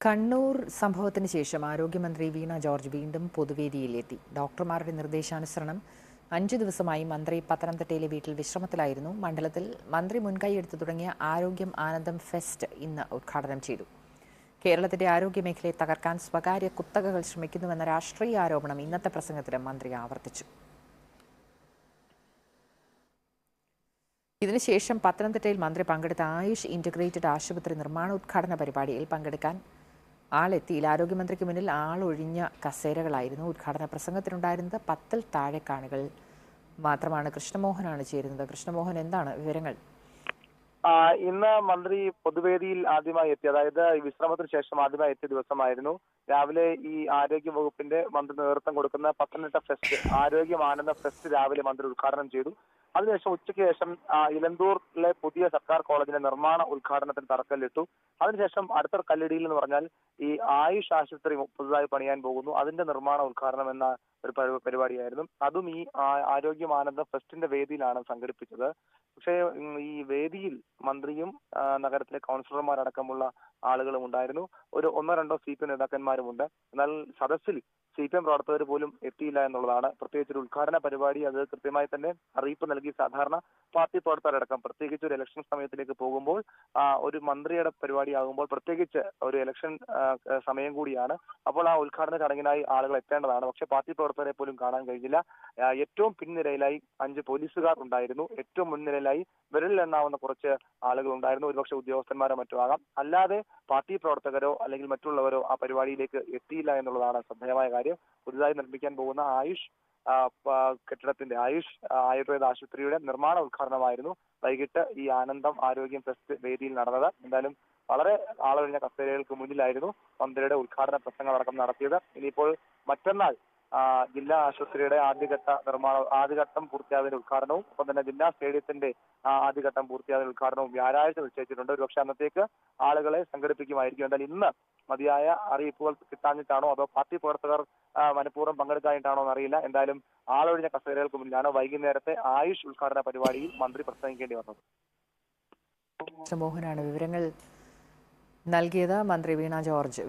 കണ്ണൂർ സംഭവത്തിന് ശേഷം ആരോഗ്യമന്ത്രി വീണ ജോർജ് വീണ്ടും പൊതുവേദിയിലെത്തി. ഡോക്ടർമാരുടെ നിർദ്ദേശാനുസരണം 5 ദിവസമായി മന്ത്രി പത്തനംതിട്ടയിലെ വീട്ടിൽ വിശ്രമത്തിലായിരുന്നു. മണ്ഡലത്തിൽ മന്ത്രി മുൻകൈയെടുത്തു തുടങ്ങിയ ആരോഗ്യം ആനന്ദം ഫെസ്റ്റ് ഇന്ന് ഉദ്ഘാടനം ചെയ്തു. കേരളത്തിന്റെ ആരോഗ്യമേഖലയെ തകർക്കാൻ സ്വകാര്യ കുത്തകകൾ ശ്രമിക്കുന്നുവെന്ന രാഷ്ട്രീയ ആരോപണം ഇന്നത്തെ പ്രസംഗത്തിലും മന്ത്രി ആവർത്തിച്ചു. ഇതിനുശേഷം പത്തനംതിട്ടയിൽ മന്ത്രി പങ്കെടുത്ത ആയുഷ് ഇന്റഗ്രേറ്റഡ് ആശുപത്രി നിർമ്മാണ ഉദ്ഘാടന പരിപാടിയിൽ പങ്കെടുക്കാൻ ആളെത്തിയില്ല. ആരോഗ്യമന്ത്രിക്ക് മുന്നിൽ ആളൊഴിഞ്ഞ കസേരകളായിരുന്നു. ഉദ്ഘാടന പ്രസംഗത്തിനുണ്ടായിരുന്നത് 10-ൽ താഴെ കാണികൾ മാത്രമാണ്. കൃഷ്ണമോഹനാണ് ചേരുന്നത്. കൃഷ്ണമോഹൻ, എന്താണ് വിവരങ്ങൾ? ഇന്ന് മന്ത്രി പൊതുവേദിയിൽ ആദ്യമായി എത്തി, അതായത് വിശ്രമത്തിന് ശേഷം ആദ്യമായി എത്തിയ ദിവസമായിരുന്നു. രാവിലെ ഈ ആരോഗ്യ വകുപ്പിന്റെ മന്ത്രി നേതൃത്വം കൊടുക്കുന്ന പത്തനംതിട്ട ഫെസ്റ്റ്, ആരോഗ്യം ആനന്ദ ഫെസ്റ്റ് രാവിലെ മന്ത്രി ഉദ്ഘാടനം ചെയ്തു. അതിനുശേഷം ഉച്ചയ്ക്ക് ശേഷം ഇലന്തൂരിലെ പുതിയ സർക്കാർ കോളേജിന്റെ നിർമ്മാണ ഉദ്ഘാടനത്തിന് തറക്കല്ലിട്ടു. അതിനുശേഷം അടുത്ത കല്ലിടിയിൽ എന്ന് പറഞ്ഞാൽ ഈ ആയുഷ് ആശുപത്രി പുതുതായി പണിയാൻ പോകുന്നു, അതിന്റെ നിർമ്മാണ ഉദ്ഘാടനം എന്ന ഒരു പരിപാടിയായിരുന്നു. അതും ഈ ആരോഗ്യം ആനന്ദ ഫെസ്റ്റിന്റെ വേദിയിലാണ് സംഘടിപ്പിച്ചത്. പക്ഷേ ഈ വേദിയിൽ മന്ത്രിയും നഗരത്തിലെ കൗൺസിലർമാരടക്കമുള്ള ആളുകളും ഉണ്ടായിരുന്നു. ഒന്നോ രണ്ടോ CPM നേതാക്കന്മാരുമുണ്ട്. എന്നാൽ സദസ്സിൽ CPM പ്രവർത്തകർ പോലും എത്തിയില്ല എന്നുള്ളതാണ്. പ്രത്യേകിച്ച് ഒരു ഉദ്ഘാടന പരിപാടി അത് കൃത്യമായി തന്നെ അറിയിപ്പ് നൽകി സാധാരണ പാർട്ടി പ്രവർത്തകരടക്കം, പ്രത്യേകിച്ച് ഒരു ഇലക്ഷൻ സമയത്തിലേക്ക് പോകുമ്പോൾ ഒരു മന്ത്രിയുടെ പരിപാടി ആകുമ്പോൾ പ്രത്യേകിച്ച് ഒരു ഇലക്ഷൻ സമയം കൂടിയാണ്. അപ്പോൾ ആ ഉദ്ഘാടന ചടങ്ങിനായി ആളുകൾ എത്തേണ്ടതാണ്. പക്ഷെ പാർട്ടി പ്രവർത്തകരെ പോലും കാണാൻ കഴിഞ്ഞില്ല. ഏറ്റവും പിൻനിരയിലായി 5 പോലീസുകാർ ഉണ്ടായിരുന്നു. ഏറ്റവും മുൻനിരയിലായി വിരലിലെണ്ണാവുന്ന കുറച്ച് ആളുകൾ ഉണ്ടായിരുന്നു. ഒരുപക്ഷെ ഉദ്യോഗസ്ഥന്മാരോ മറ്റോ ആകാം. അല്ലാതെ പാർട്ടി പ്രവർത്തകരോ അല്ലെങ്കിൽ മറ്റുള്ളവരോ ആ പരിപാടിയിലേക്ക് എത്തിയില്ല എന്നുള്ളതാണ് ശ്രദ്ധേയമായ കാര്യം. പുതുതായി നിർമ്മിക്കാൻ പോകുന്ന ആയുഷ് കെട്ടിടത്തിന്റെ ആയുർവേദ ആശുപത്രിയുടെ നിർമ്മാണ ഉദ്ഘാടനമായിരുന്നു വൈകിട്ട് ഈ ആനന്ദം ആരോഗ്യം ഫെസ്റ്റ് വേദിയിൽ നടന്നത്. എന്തായാലും വളരെ ആളൊഴിഞ്ഞ കസേരകൾക്ക് മുന്നിലായിരുന്നു മന്ത്രിയുടെ ഉദ്ഘാടന പ്രസംഗമടക്കം നടത്തിയത്. ഇനിയിപ്പോൾ മറ്റന്നാൾ ജില്ലാ ആശുപത്രിയുടെ ആദ്യഘട്ടം പൂർത്തിയായതിന്റെ ഉദ്ഘാടനവും ഒപ്പം തന്നെ ജില്ലാ സ്റ്റേഡിയത്തിന്റെ ആദ്യഘട്ടം പൂർത്തിയായതിന്റെ ഉദ്ഘാടനവും വ്യാഴാഴ്ച നിശ്ചയിച്ചിട്ടുണ്ട്. ഒരുപക്ഷെ അന്നത്തേക്ക് ആളുകളെ സംഘടിപ്പിക്കുമായിരിക്കും. എന്നാൽ ഇന്ന് മതിയായ അറിയിപ്പുകൾ കിട്ടാഞ്ഞിട്ടാണോ അതോ പാർട്ടി പ്രവർത്തകർ മനഃപൂർവ്വം പങ്കെടുക്കാനായിട്ടാണോ എന്നറിയില്ല. എന്തായാലും ആളൊഴിഞ്ഞ കസേരകൾക്ക് മുന്നിലാണ് വൈകുന്നേരത്തെ ആയുഷ് ഉദ്ഘാടന പരിപാടിയിൽ മന്ത്രി പ്രസംഗിക്കേണ്ടി വന്നത്. കൃഷ്ണമോഹനാണ് വിവരങ്ങൾ നൽകിയത്. മന്ത്രി വീണ ജോർജ്